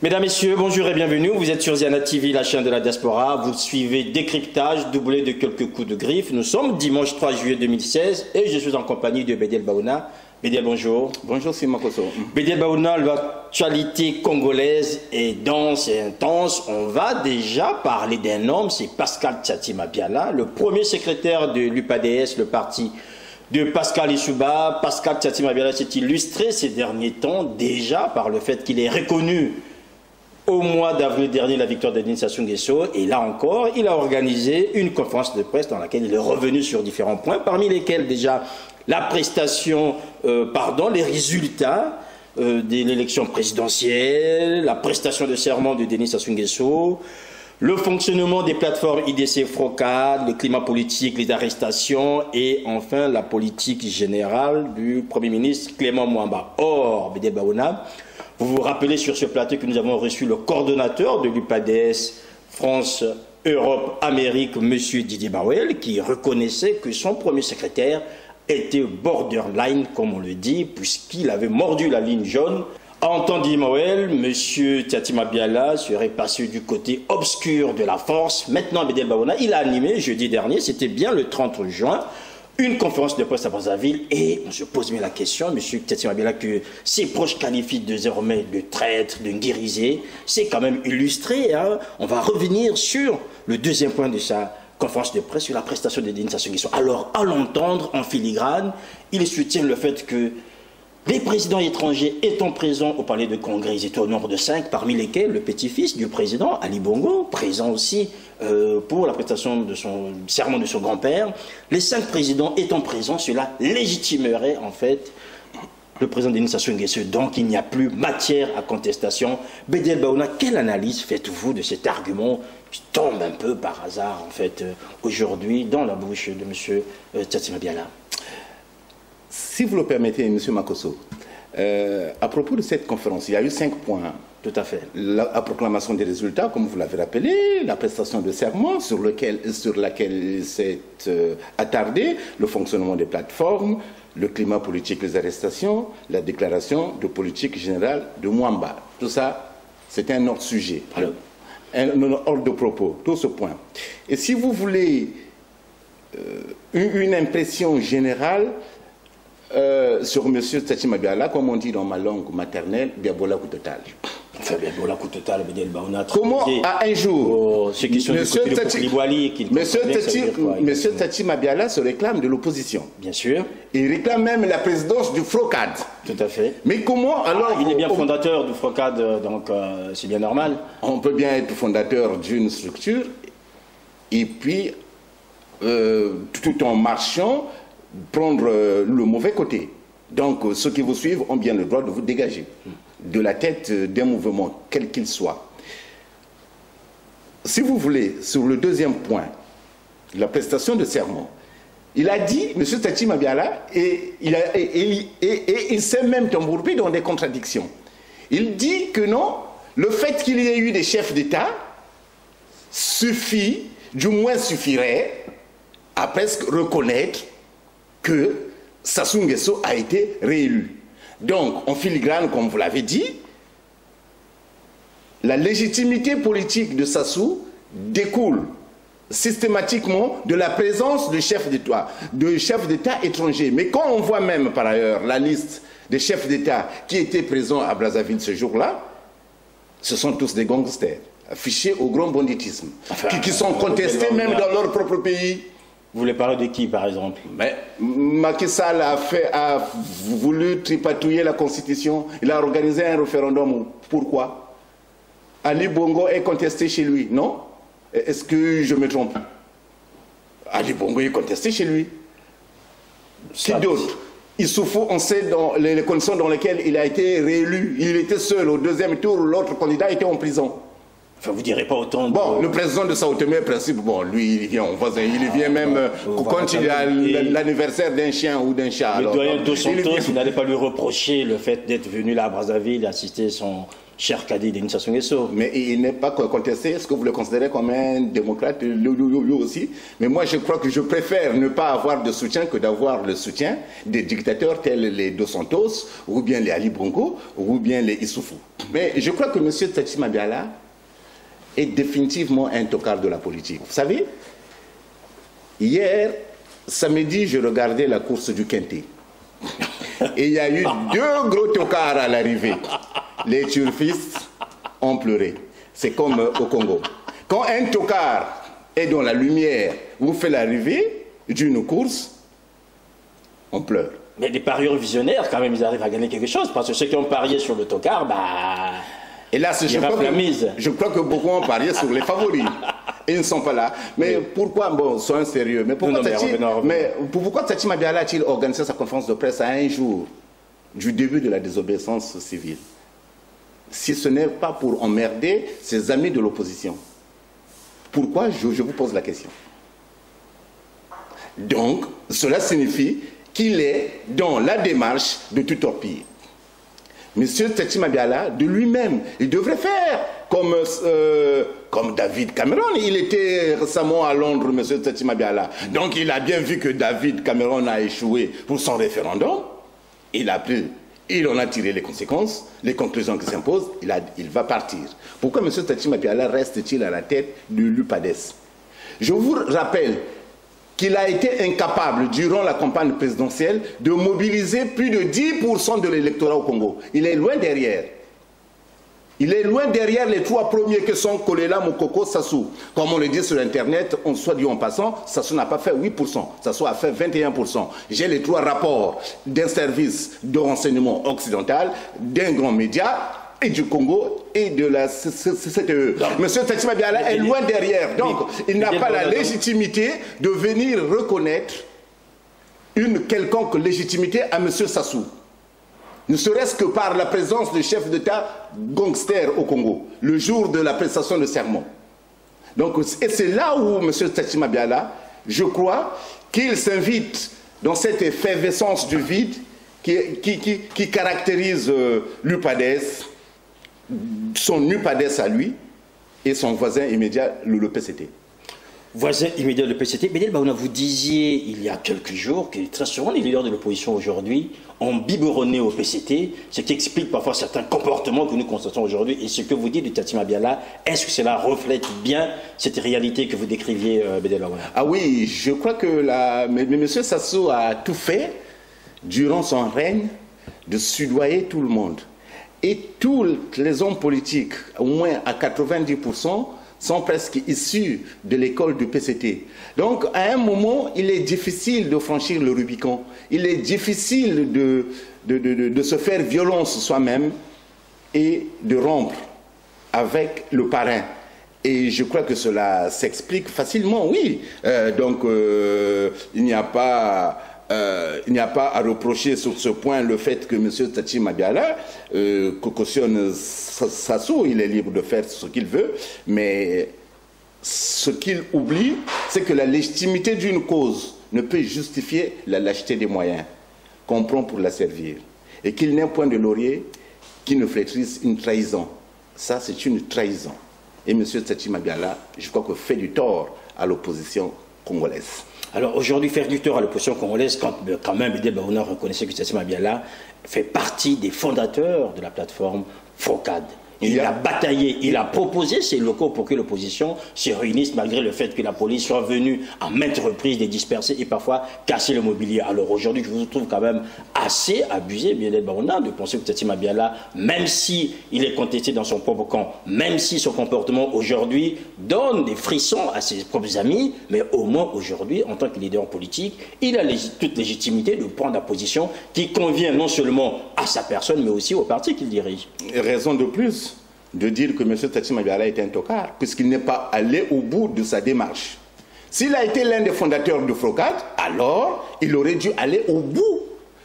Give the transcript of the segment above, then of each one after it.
Mesdames, Messieurs, bonjour et bienvenue. Vous êtes sur Ziana TV, la chaîne de la diaspora. Vous suivez Décryptage, doublé de quelques coups de griffe. Nous sommes dimanche 3 juillet 2016 et je suis en compagnie de Bédiel Baouna. Bédiel, bonjour. Bonjour, c'est Makoso. Bédiel Baouna, l'actualité congolaise est dense et intense. On va déjà parler d'un homme, c'est Pascal Tchatima Biala, le premier secrétaire de l'UPADS, le parti de Pascal Lissouba. Pascal Tchatima Biala s'est illustré ces derniers temps déjà par le fait qu'il est reconnu au mois d'avril dernier la victoire de Denis Sassou Nguesso, et là encore, il a organisé une conférence de presse dans laquelle il est revenu sur différents points, parmi lesquels déjà la prestation, les résultats de l'élection présidentielle, la prestation de serment de Denis Sassou Nguesso, le fonctionnement des plateformes IDC Frocade, le climat politique, les arrestations et enfin la politique générale du Premier ministre Clément Mwamba. Or, Bédiel Baouna, vous vous rappelez sur ce plateau que nous avons reçu le coordonnateur de l'UPADS France, Europe, Amérique, M. Didier Bawel, qui reconnaissait que son premier secrétaire était borderline, comme on le dit, puisqu'il avait mordu la ligne jaune. En temps Didier Bawel, M. Tchatima Biala serait passé du côté obscur de la force. Maintenant, Bédiel Baouna, il a animé jeudi dernier, c'était bien le 30 juin, une conférence de presse à Brazzaville, et on se pose bien la question, M. Tchatima Biala, que ses proches qualifient désormais de traître, de guérisé, c'est quand même illustré. Hein. On va revenir sur le deuxième point de sa conférence de presse, sur la prestation de Denis Sassou Nguesso. Alors, à l'entendre en filigrane, il soutient le fait que les présidents étrangers étant présents au palais de congrès, ils étaient au nombre de 5, parmi lesquels le petit-fils du président, Ali Bongo, présent aussi pour la prestation de son serment de son grand-père. Les 5 présidents étant présents, cela légitimerait en fait le président Denis Sassou Nguesso. Donc il n'y a plus matière à contestation. Bédiel Baouna, quelle analyse faites-vous de cet argument qui tombe un peu par hasard en fait aujourd'hui dans la bouche de M. Tchatima Biala? Si vous le permettez, M. Makoso, à propos de cette conférence, il y a eu 5 points. Tout à fait. La proclamation des résultats, comme vous l'avez rappelé, la prestation de serment sur laquelle il s'est attardé, le fonctionnement des plateformes, le climat politique, les arrestations, la déclaration de politique générale de Mwamba. Tout ça, c'est un autre sujet. Alors, un ordre de propos, tout ce point. Et si vous voulez une impression générale, sur M. Tchatima Biala, comme on dit dans ma langue maternelle, Biabola coup total. Enfin, Biabola coup total, Bédiel Baouna. Comment à un jour, M. Tchatima Biala se réclame de l'opposition. Bien sûr. Il réclame même la présidence du Frocade. Tout à fait. Mais comment alors... il est bien fondateur du Frocade, donc c'est bien normal. On peut bien être fondateur d'une structure et puis, tout en marchant, prendre le mauvais côté. Donc ceux qui vous suivent ont bien le droit de vous dégager de la tête d'un mouvement, quel qu'il soit. Si vous voulez, sur le deuxième point, la prestation de serment, il a dit, M. Tchatima Biala, et il s'est même embourbé dans des contradictions. Il dit que non, le fait qu'il y ait eu des chefs d'État suffit, du moins suffirait, à presque reconnaître que Sassou Nguesso a été réélu. Donc, en filigrane, comme vous l'avez dit, la légitimité politique de Sassou découle systématiquement de la présence de chefs d'État étrangers. Mais quand on voit même, par ailleurs, la liste des chefs d'État qui étaient présents à Brazzaville ce jour-là, ce sont tous des gangsters, affichés au grand banditisme, qui sont contestés même dans leur propre pays. Vous voulez parler de qui, par exemple? Mais Macky Sall a voulu tripatouiller la Constitution. Il a organisé un référendum. Pourquoi? Ali Bongo est contesté chez lui, non? Est-ce que je me trompe? Ali Bongo est contesté chez lui. Qui d'autre? Issoufou, on sait dans les conditions dans lesquelles il a été réélu. Il était seul au deuxième tour, l'autre candidat était en prison. Enfin, vous ne direz pas autant de... Bon, le président de Sao Tomé, principe, bon, lui, il vient, il vient même quand il y a l'anniversaire d'un chien ou d'un chat. Le doyen Dos Santos, vous n'allez pas lui reprocher le fait d'être venu là à Brazzaville et assister son cher Kadi Denis Sassou Nguesso. Mais il n'est pas contesté. Est-ce que vous le considérez comme un démocrate, lui aussi? Mais moi, je crois que je préfère ne pas avoir de soutien que d'avoir le soutien des dictateurs tels les Dos Santos, ou bien les Ali Bongo, ou bien les Issoufou. Mais je crois que M. Tchatchi Mabiala est définitivement un tocard de la politique. Vous savez, hier, samedi, je regardais la course du Quintet. Et il y a eu deux gros tocards à l'arrivée. Les turfistes ont pleuré. C'est comme au Congo. Quand un tocard est dans la lumière, vous fait l'arrivée d'une course, on pleure. Mais des parieurs visionnaires, quand même, ils arrivent à gagner quelque chose. Parce que ceux qui ont parié sur le tocard, bah... Et là, je crois que beaucoup ont parié sur les favoris. Ils ne sont pas là. Mais oui. Pourquoi, bon, soyons sérieux, mais pourquoi Tchatchi Mabiala a-t-il organisé sa conférence de presse à un jour du début de la désobéissance civile? Si ce n'est pas pour emmerder ses amis de l'opposition. Pourquoi? Je vous pose la question. Donc, cela signifie qu'il est dans la démarche de tout torpiller. Monsieur Tchatchi Mabiala, de lui-même, il devrait faire comme David Cameron. Il était récemment à Londres, monsieur Tchatchi Mabiala. Donc il a bien vu que David Cameron a échoué pour son référendum. Il en a tiré les conséquences, les conclusions qui s'imposent. Il va partir. Pourquoi monsieur Tchatchi Mabiala reste-t-il à la tête de l'UPADES? Je vous rappelle qu'il a été incapable, durant la campagne présidentielle, de mobiliser plus de 10% de l'électorat au Congo. Il est loin derrière. Il est loin derrière les trois premiers que sont Kolela, Mokoko, Sassou. Comme on le dit sur Internet, on soit dit en passant, Sassou n'a pas fait 8%, Sassou a fait 21%. J'ai les trois rapports d'un service de renseignement occidental, d'un grand média, et du Congo et de la CCTE. Monsieur Tchatchi Mabiala est loin derrière. Donc, il n'a pas la légitimité de venir reconnaître une quelconque légitimité à monsieur Sassou. Ne serait-ce que par la présence du chef d'État gangster au Congo, le jour de la prestation de serment. Donc, et c'est là où monsieur Tchatchi Mabiala, je crois, qu'il s'invite dans cette effervescence du vide qui caractérise l'UPADES, son UPADES à lui et son voisin immédiat, le PCT. Voisin immédiat de PCT. Bédel Baouna, vous disiez il y a quelques jours que très souvent les leaders de l'opposition aujourd'hui ont biberonné au PCT, ce qui explique parfois certains comportements que nous constatons aujourd'hui. Et ce que vous dites de Tchatchi Mabiala, est-ce que cela reflète bien cette réalité que vous décriviez, Bédel Baouna? Ah oui, je crois que M. Sassou a tout fait durant son règne de soudoyer tout le monde. Et tous les hommes politiques, au moins à 90%, sont presque issus de l'école du PCT. Donc, à un moment, il est difficile de franchir le Rubicon. Il est difficile de se faire violence soi-même et de rompre avec le parrain. Et je crois que cela s'explique facilement, oui. Il n'y a pas à reprocher sur ce point le fait que M. Tchatchi Mabiala cautionne Sassou, il est libre de faire ce qu'il veut, mais ce qu'il oublie, c'est que la légitimité d'une cause ne peut justifier la lâcheté des moyens qu'on prend pour la servir. Et qu'il n'est point de laurier qui ne flétrisse une trahison. Ça, c'est une trahison. Et M. Tchatchi Mabiala, je crois que fait du tort à l'opposition congolaise. Alors aujourd'hui, faire du tort à l'opposition congolaise, quand même, Bédel Baouna reconnaissait que Tchatchi Mabiala fait partie des fondateurs de la plateforme FOCAD. Il a bataillé, il a proposé ses locaux pour que l'opposition se réunisse malgré le fait que la police soit venue à maintes reprises les disperser et parfois casser le mobilier. Alors aujourd'hui, je vous trouve quand même assez abusé, Bédel Baouna, de penser que Tchatchi Mabiala, même si il est contesté dans son propre camp, même si son comportement aujourd'hui donne des frissons à ses propres amis, mais au moins aujourd'hui, en tant que leader politique, il a toute légitimité de prendre la position qui convient non seulement à sa personne, mais aussi au parti qu'il dirige. Raison de plus de dire que M. Tchatchi Mabiala est un tocard, puisqu'il n'est pas allé au bout de sa démarche. S'il a été l'un des fondateurs de FOCAD, alors il aurait dû aller au bout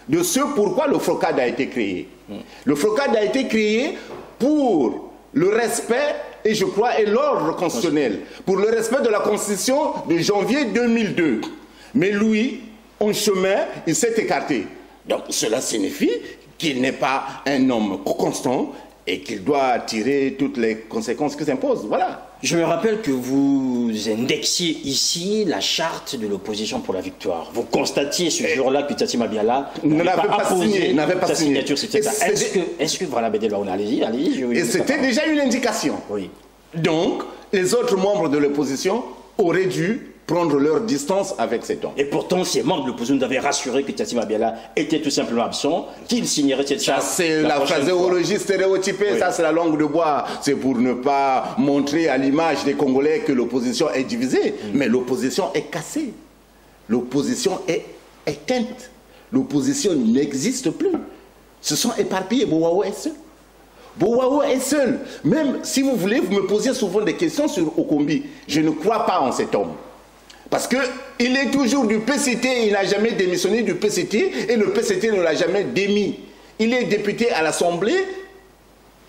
de ce pourquoi le FOCAD a été créé. Le FOCAD a été créé pour le respect, et je crois, et l'ordre constitutionnel, pour le respect de la Constitution de janvier 2002. Mais lui, en chemin, il s'est écarté. Donc cela signifie qu'il n'est pas un homme constant, et qu'il doit tirer toutes les conséquences qui s'imposent. Voilà. Je me rappelle que vous indexiez ici la charte de l'opposition pour la victoire. Vous constatiez ce jour-là que Tati Mabiala n'avait pas signé sa signature. Est-ce que voilà, allez-y. Et c'était déjà une indication. Oui. Donc, les autres membres de l'opposition auraient dû prendre leur distance avec cet homme. Et pourtant, ces membres de l'opposition nous avaient rassuré que Tati Mabiala était tout simplement absent, qu'il signerait cette charte. C'est la phraséologie stéréotypée, oui. Ça c'est la langue de bois. C'est pour ne pas montrer à l'image des Congolais que l'opposition est divisée. Mais l'opposition est cassée. L'opposition est éteinte. L'opposition n'existe plus. Se sont éparpillés. Bowawo est seul. Bowawo est seul. Même si vous voulez, vous me posez souvent des questions sur Okombi. Je ne crois pas en cet homme. Parce qu'il est toujours du PCT, il n'a jamais démissionné du PCT et le PCT ne l'a jamais démis. Il est député à l'Assemblée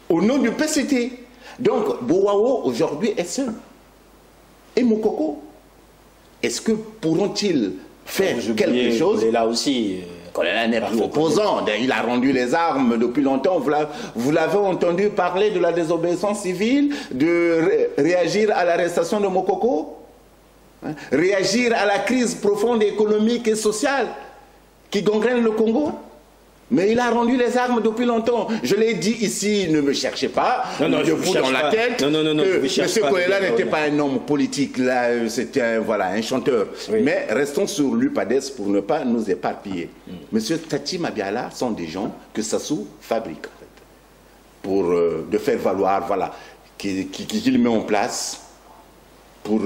au nom du PCT. Donc, Bowawo aujourd'hui est seul. Et Mokoko, est-ce que pourront-ils faire quelque chose? Il est là aussi. Kolela n'est plus opposant, il a rendu les armes depuis longtemps. Vous l'avez entendu parler de la désobéissance civile, de réagir à l'arrestation de Mokoko? Réagir à la crise profonde économique et sociale qui gangrène le Congo. Mais il a rendu les armes depuis longtemps. Je l'ai dit ici, ne me cherchez pas, je vous dans la tête. Non, que M. Kolela n'était pas un homme politique, là, c'était un chanteur. Oui. Mais restons sur l'UPADES pour ne pas nous éparpiller. M. Tati Mabiala sont des gens que Sassou fabrique, en fait, pour de faire valoir, voilà, qu'il met en place pour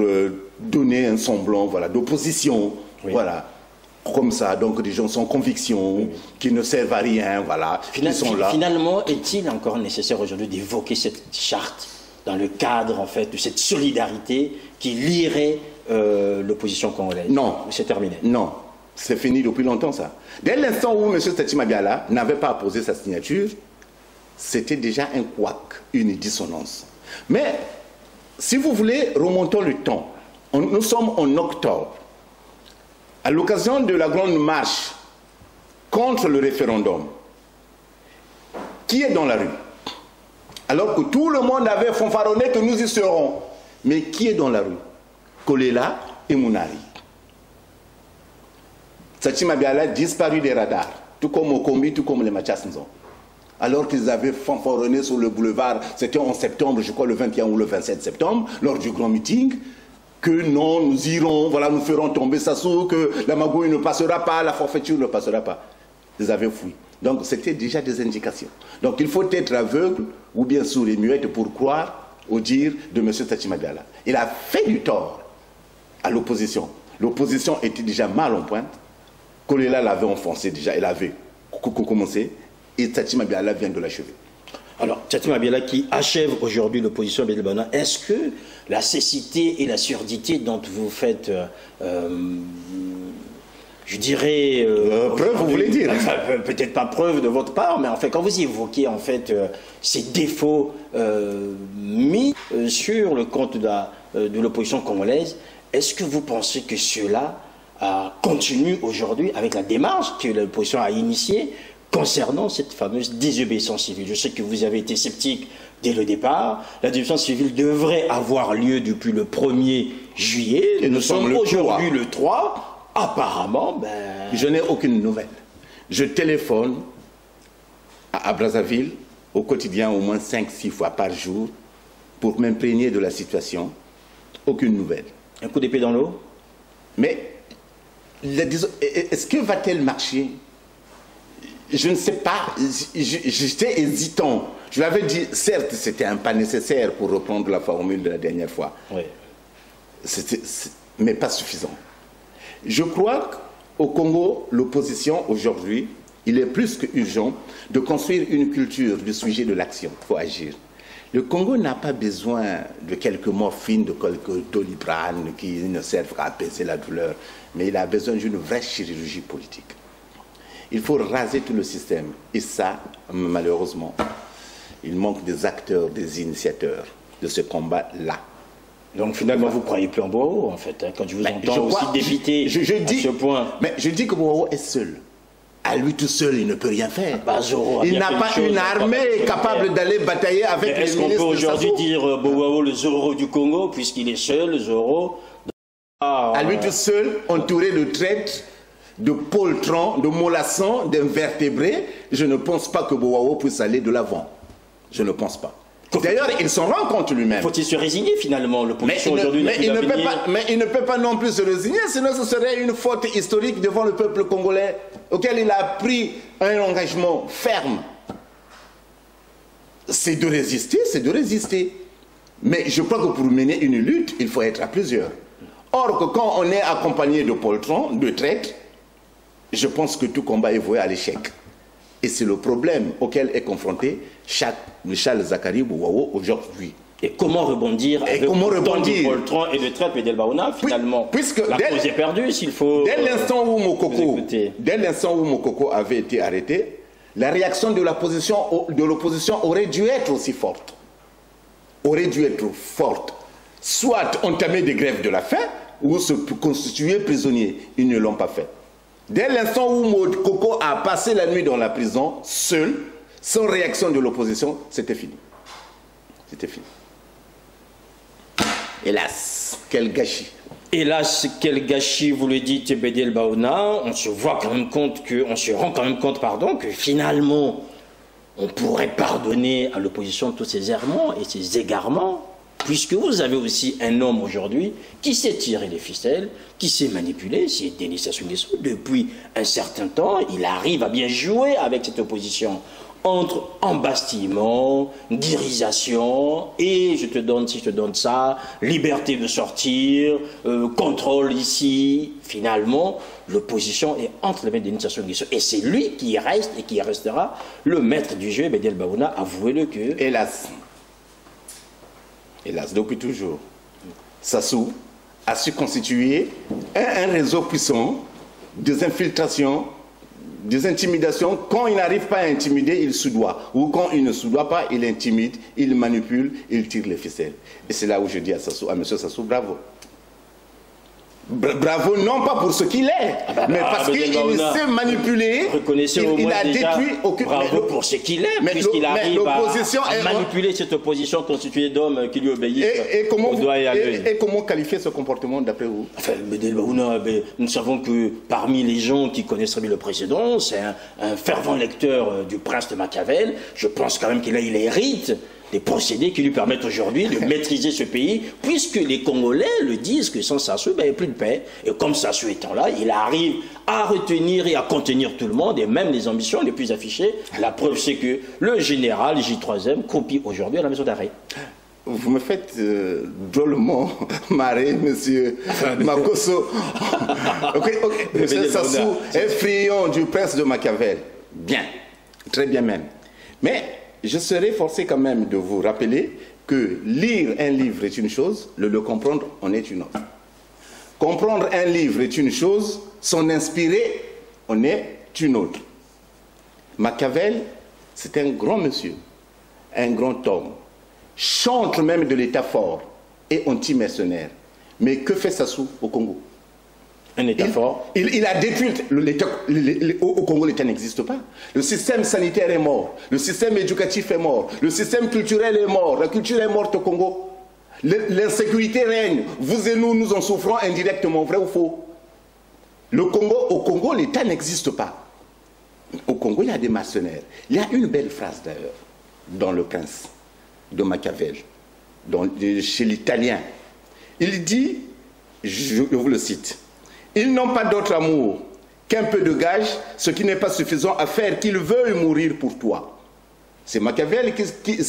donner un semblant, voilà, d'opposition, oui. Voilà, comme ça, donc des gens sans conviction, oui. Qui ne servent à rien, voilà, qui sont là. Finalement, est-il encore nécessaire aujourd'hui d'évoquer cette charte dans le cadre, en fait, de cette solidarité qui lierait l'opposition congolaise? Non. C'est terminé. Non, c'est fini depuis longtemps, ça. Dès l'instant où M. Tati Mabiala n'avait pas apposé sa signature, c'était déjà un couac, une dissonance. Mais si vous voulez, remontons le temps. Nous sommes en octobre. À l'occasion de la grande marche contre le référendum, qui est dans la rue? Alors que tout le monde avait fanfaronné que nous y serons. Mais qui est dans la rue? Kolela et Mounari. Tati Mabiala a disparu des radars, tout comme Okombi, tout comme les Machasinzon. Alors qu'ils avaient fanfaronné sur le boulevard, c'était en septembre, je crois le 21 ou le 27 septembre, lors du grand meeting, que non, nous irons, voilà, nous ferons tomber Sassou, que la magouille ne passera pas, la forfaiture ne passera pas. Ils avaient fui. Donc c'était déjà des indications. Donc il faut être aveugle ou bien sourd et muette pour croire au dire de M. Tati Mabiala. Il a fait du tort à l'opposition. L'opposition était déjà mal en pointe. Kolela l'avait enfoncé déjà, elle avait commencé. Et Tati Mabiala vient de l'achever. Alors, Tati Mabiala qui achève aujourd'hui l'opposition à Bédélbana, est-ce que la cécité et la surdité dont vous faites, je dirais... preuve, vous voulez dire? Enfin, peut-être pas preuve de votre part, mais en fait, quand vous évoquez en fait ces défauts mis sur le compte de l'opposition congolaise, est-ce que vous pensez que cela continue aujourd'hui avec la démarche que l'opposition a initiée concernant cette fameuse désobéissance civile? Je sais que vous avez été sceptique dès le départ. La désobéissance civile devrait avoir lieu depuis le 1er juillet. Et nous sommes aujourd'hui le 3. Apparemment, ben... Je n'ai aucune nouvelle. Je téléphone à Brazzaville au quotidien au moins 5-6 fois par jour pour m'imprégner de la situation. Aucune nouvelle. Un coup d'épée dans l'eau? Mais est-ce que va-t-elle marcher? Je ne sais pas, j'étais hésitant. Je l'avais dit, certes, c'était un pas nécessaire pour reprendre la formule de la dernière fois. Oui. Mais pas suffisant. Je crois qu'au Congo, l'opposition, aujourd'hui, il est plus qu'urgent de construire une culture du sujet de l'action. Il faut agir. Le Congo n'a pas besoin de quelques morphines, de quelques doliprane qui ne servent qu'à apaiser la douleur, mais il a besoin d'une vraie chirurgie politique. Il faut raser tout le système. Et ça, malheureusement, il manque des acteurs, des initiateurs de ce combat-là. Donc finalement, vous ne croyez plus en Bowawo, en fait, hein, quand je vous entends aussi dépiter à ce point. Mais je dis que Bowawo est seul. À lui tout seul, il ne peut rien faire. Il n'a pas une armée capable d'aller batailler avec les ministres. Est-ce qu'on peut aujourd'hui dire Bowawo le Zoro du Congo, puisqu'il est seul, le Zoro? À lui tout seul, entouré de traîtres, de poltrons, de mollassons, d'invertébrés, je ne pense pas que Bowawo puisse aller de l'avant. Je ne pense pas. D'ailleurs, il s'en rend compte lui-même. Faut-il se résigner finalement? L'opposition aujourd'hui mais il ne peut pas non plus se résigner, sinon ce serait une faute historique devant le peuple congolais, auquel il a pris un engagement ferme. C'est de résister, c'est de résister. Mais je crois que pour mener une lutte, il faut être à plusieurs. Or, que quand on est accompagné de poltrons, de traîtres, je pense que tout combat est voué à l'échec. Et c'est le problème auquel est confronté Charles Zakari Bowawo aujourd'hui. Et comment rebondir avec autant de poltrons et de traîtres Bédel Baouna, finalement? Puisque la cause est perdue, s'il faut... Dès l'instant où Mokoko avait été arrêté, la réaction de l'opposition aurait dû être aussi forte. Aurait dû être forte. Soit entamer des grèves de la faim, ou se constituer prisonnier. Ils ne l'ont pas fait. Dès l'instant où Mokoko a passé la nuit dans la prison, seul, sans réaction de l'opposition, c'était fini. C'était fini. Hélas, quel gâchis. Hélas, quel gâchis, vous le dites, Bédel Baouna. On se rend quand même compte que finalement, on pourrait pardonner à l'opposition tous ces errements et ces égarements, puisque vous avez aussi un homme aujourd'hui qui sait tirer les ficelles, qui sait manipuler, c'est Denis Sassou Nguesso. Depuis un certain temps, il arrive à bien jouer avec cette opposition entre embastillement, guérisation, et je te donne ci, je te donne ça, liberté de sortir, contrôle ici. Finalement, l'opposition est entre les mains de Denis Sassou Nguesso. Et c'est lui qui reste et qui restera le maître du jeu. Bédel Baouna, avouez-le que... Hélas, depuis toujours, Sassou a su constituer un réseau puissant des infiltrations, des intimidations. Quand il n'arrive pas à intimider, il soudoie. Ou quand il ne soudoie pas, il intimide, il manipule, il tire les ficelles. Et c'est là où je dis à M. Sassou, bravo. Bravo, non pas pour ce qu'il est, mais parce qu'il sait manipuler. Reconnaissez au moins déjà, bravo pour ce qu'il est, puisqu'il arrive à manipuler cette opposition constituée d'hommes qui lui obéissent. Et comment qualifier ce comportement d'après vous? Enfin, nous savons que parmi les gens qui connaissent très bien le précédent, c'est un fervent lecteur du Prince de Machiavel. Je pense quand même qu'il hérite des procédés qui lui permettent aujourd'hui de maîtriser ce pays, puisque les Congolais le disent que sans Sassou, il n'y a plus de paix. Et comme Sassou étant là, il arrive à retenir et à contenir tout le monde, et même les ambitions les plus affichées. La preuve, c'est que le général J3M croupit aujourd'hui à la maison d'arrêt. Vous me faites drôlement marrer, monsieur Makosso. Monsieur Sassou est friand du Prince de Machiavel. Bien, très bien même. Mais je serai forcé quand même de vous rappeler que lire un livre est une chose, le comprendre en est une autre. Comprendre un livre est une chose, s'en inspirer en est une autre. Machiavel, c'est un grand monsieur, un grand homme, chantre même de l'État fort et anti-mercenaire. Mais que fait Sassou au Congo? Un État fort. Il a détruit l'État. Au Congo, l'État n'existe pas. Le système sanitaire est mort. Le système éducatif est mort. Le système culturel est mort. La culture est morte au Congo. L'insécurité règne. Vous et nous en souffrons indirectement. Vrai ou faux? Au Congo, l'État n'existe pas. Au Congo, il y a des mercenaires. Il y a une belle phrase d'ailleurs dans Le Prince de Machiavel, chez l'Italien. Il dit, je vous le cite, « Ils n'ont pas d'autre amour qu'un peu de gage, ce qui n'est pas suffisant à faire qu'ils veuillent mourir pour toi. » C'est Machiavel qui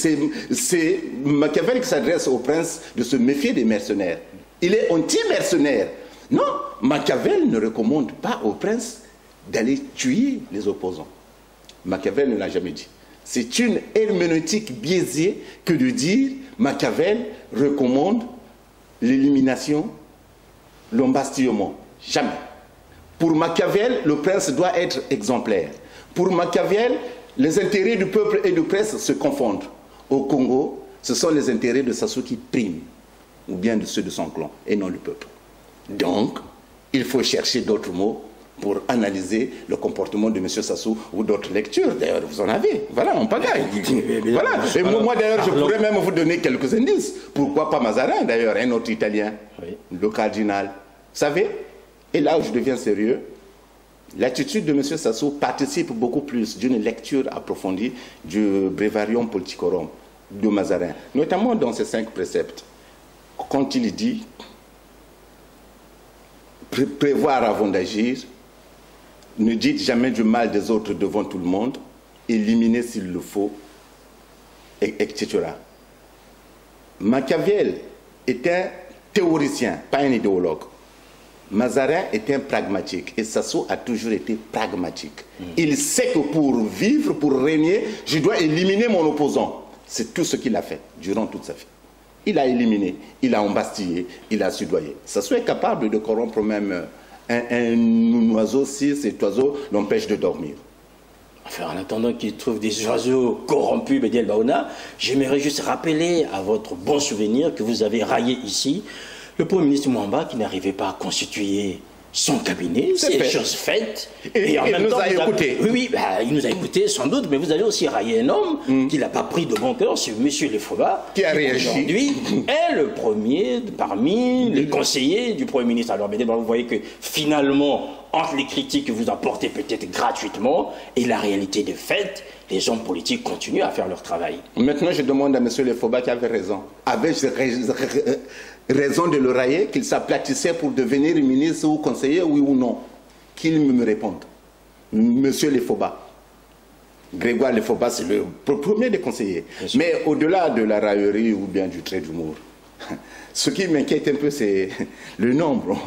s'adresse au prince de se méfier des mercenaires. Il est anti-mercenaire. Non, Machiavel ne recommande pas au prince d'aller tuer les opposants. Machiavel ne l'a jamais dit. C'est une herméneutique biaisée que de dire Machiavel recommande l'élimination, l'embastillement. Jamais. Pour Machiavel, le prince doit être exemplaire. Pour Machiavel, les intérêts du peuple et du prince se confondent. Au Congo, ce sont les intérêts de Sassou qui priment, ou bien de ceux de son clan, et non le peuple. Donc, il faut chercher d'autres mots pour analyser le comportement de M. Sassou ou d'autres lectures. D'ailleurs, vous en avez. Voilà, on pagaille. Voilà. Et moi d'ailleurs, je pourrais même vous donner quelques indices. Pourquoi pas Mazarin, d'ailleurs, un autre Italien, le cardinal. Vous savez, et là où je deviens sérieux, l'attitude de M. Sassou participe beaucoup plus d'une lecture approfondie du Breviarium Politicorum de Mazarin, notamment dans ses 5 préceptes. Quand il dit prévoir avant d'agir, ne dites jamais du mal des autres devant tout le monde, éliminez s'il le faut, etc. Machiavel est un théoricien, pas un idéologue. Mazarin est un pragmatique et Sassou a toujours été pragmatique. Il sait que pour vivre, pour régner, je dois éliminer mon opposant. C'est tout ce qu'il a fait durant toute sa vie. Il a éliminé, il a embastillé, il a soudoyé. Sassou est capable de corrompre même un oiseau si cet oiseau l'empêche de dormir. Enfin, en attendant qu'il trouve des oiseaux corrompus, Bédiel Baouna, j'aimerais juste rappeler à votre bon souvenir que vous avez raillé ici le Premier ministre Mwamba qui n'arrivait pas à constituer son cabinet, c'est chose faite. Et en même temps, il nous a écoutés. Oui, il nous a écoutés sans doute, mais vous avez aussi raillé un homme qui n'a pas pris de bon cœur, c'est M. Lefoba, qui a réagi. Aujourd'hui est le premier parmi les conseillers du Premier ministre. Alors, vous voyez que finalement, entre les critiques que vous apportez peut-être gratuitement et la réalité des faits, les hommes politiques continuent à faire leur travail. Maintenant, je demande à M. Lefoba qui avait raison. Avait-je raison de le railler, qu'il s'aplatissait pour devenir ministre ou conseiller, oui ou non? Qu'il me réponde. Monsieur Lefoba. Grégoire Lefoba, c'est le premier des conseillers. Mais au-delà de la raillerie ou bien du trait d'humour, ce qui m'inquiète un peu, c'est le nombre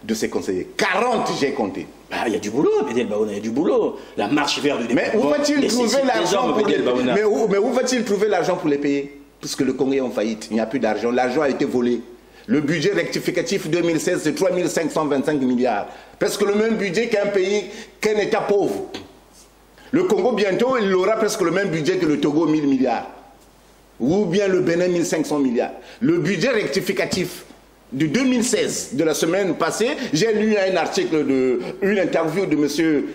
de ces conseillers. 40, j'ai compté. Il y a du boulot, Bédiel Baouna, il y a du boulot. La marche vers le développement. Mais où va-t-il trouver l'argent pour mais où va-t-il trouver l'argent pour les payer? Puisque le Congo est en faillite, il n'y a plus d'argent. L'argent a été volé. Le budget rectificatif 2016, c'est 3 525 milliards. Presque le même budget qu'un pays, qu'un État pauvre. Le Congo, bientôt, il aura presque le même budget que le Togo, 1000 milliards. Ou bien le Bénin, 1500 milliards. Le budget rectificatif de 2016, de la semaine passée, j'ai lu un article, une interview de M.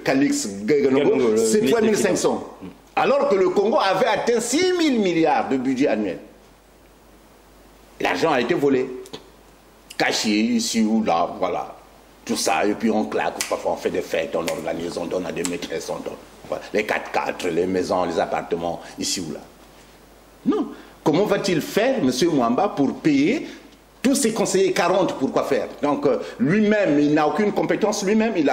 Calix Gaganogo, c'est 3 500. Alors que le Congo avait atteint 6 000 milliards de budget annuel. L'argent a été volé. Caché ici ou là, voilà. Tout ça, et puis on claque, parfois on fait des fêtes, on organise, on donne à des maîtresses, on donne. Voilà. Les 4x4, les maisons, les appartements, ici ou là. Non. Comment va-t-il faire, M. Mwamba, pour payer tous ces conseillers 40, pourquoi faire? Donc lui-même, il n'a aucune compétence, lui-même, il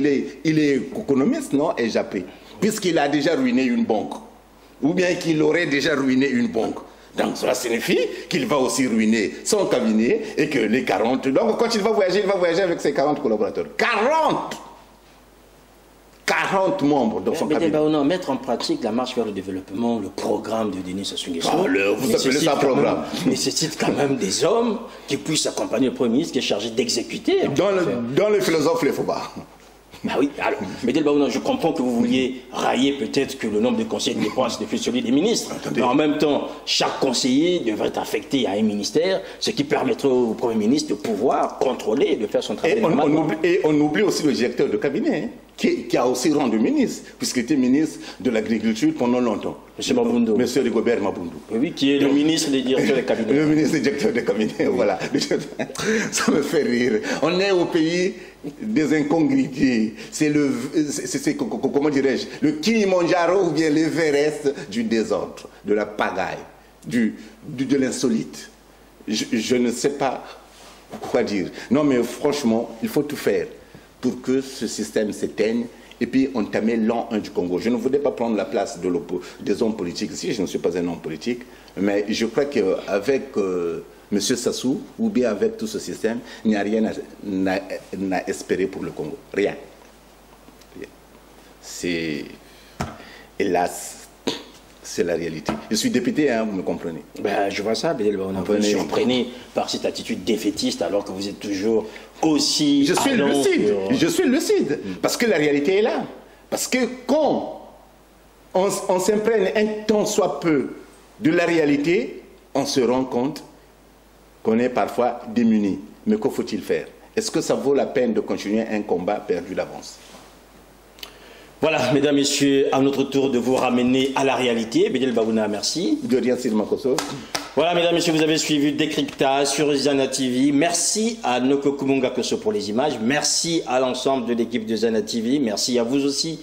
est économiste, non? Et j'ai appris. Puisqu'il a déjà ruiné une banque. Ou bien qu'il aurait déjà ruiné une banque. Donc cela signifie qu'il va aussi ruiner son cabinet et que les 40... Donc quand il va voyager avec ses 40 collaborateurs. 40 membres dans son cabinet. Mettre en pratique la marche vers le développement, le programme de Denis Sassou Nguesso, vous appelez ça programme. Nécessite quand même des hommes qui puissent accompagner le Premier ministre qui est chargé d'exécuter. Dans le philosophe Lefoba. Oui, alors, Bédiel Baouna, je comprends que vous vouliez railler peut-être que le nombre de conseillers de dépenses n'est plus celui des ministres. Mais en même temps, chaque conseiller devrait être affecté à un ministère, ce qui permettrait au Premier ministre de pouvoir contrôler et de faire son travail. Et on oublie aussi le directeur de cabinet, hein, qui a aussi rendu ministre, puisqu'il était ministre de l'Agriculture pendant longtemps. M. Mabundu. M. Rigobert Mabundu. Oui, qui est le ministre des directeurs de cabinet. Le ministre des directeurs de cabinet, voilà. Ça me fait rire. On est au pays des incongruités. C'est comment dirais-je, le Kilimanjaro ou bien l'Everest du désordre, de la pagaille, de l'insolite. Je ne sais pas quoi dire. Non, mais franchement, il faut tout faire pour que ce système s'éteigne et puis entamer l'an 1 du Congo. Je ne voudrais pas prendre la place des hommes politiques ici, je ne suis pas un homme politique, mais je crois qu'avec M. Sassou, ou bien avec tout ce système, il n'y a rien à espérer pour le Congo. Rien. C'est, hélas, c'est la réalité. Je suis député, hein, vous me comprenez. Je vois ça, Bédiel Baouna. Vous êtes surprenez par cette attitude défaitiste alors que vous êtes toujours aussi... Je suis lucide. Parce que la réalité est là. Parce que quand on s'imprègne un tant soit peu de la réalité, on se rend compte qu'on est parfois démuni. Mais que faut-il faire? Est-ce que ça vaut la peine de continuer un combat perdu d'avance? Voilà, mesdames, messieurs, à notre tour de vous ramener à la réalité. Bédel Babouna, merci. De rien, Sylvain Kosso. Voilà, mesdames, messieurs, vous avez suivi Décryptage sur Zana TV. Merci à Noko Kumunga Kosso pour les images. Merci à l'ensemble de l'équipe de Zana TV. Merci à vous aussi,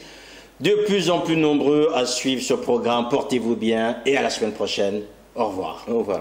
de plus en plus nombreux à suivre ce programme. Portez-vous bien et à la semaine prochaine. Au revoir. Au revoir.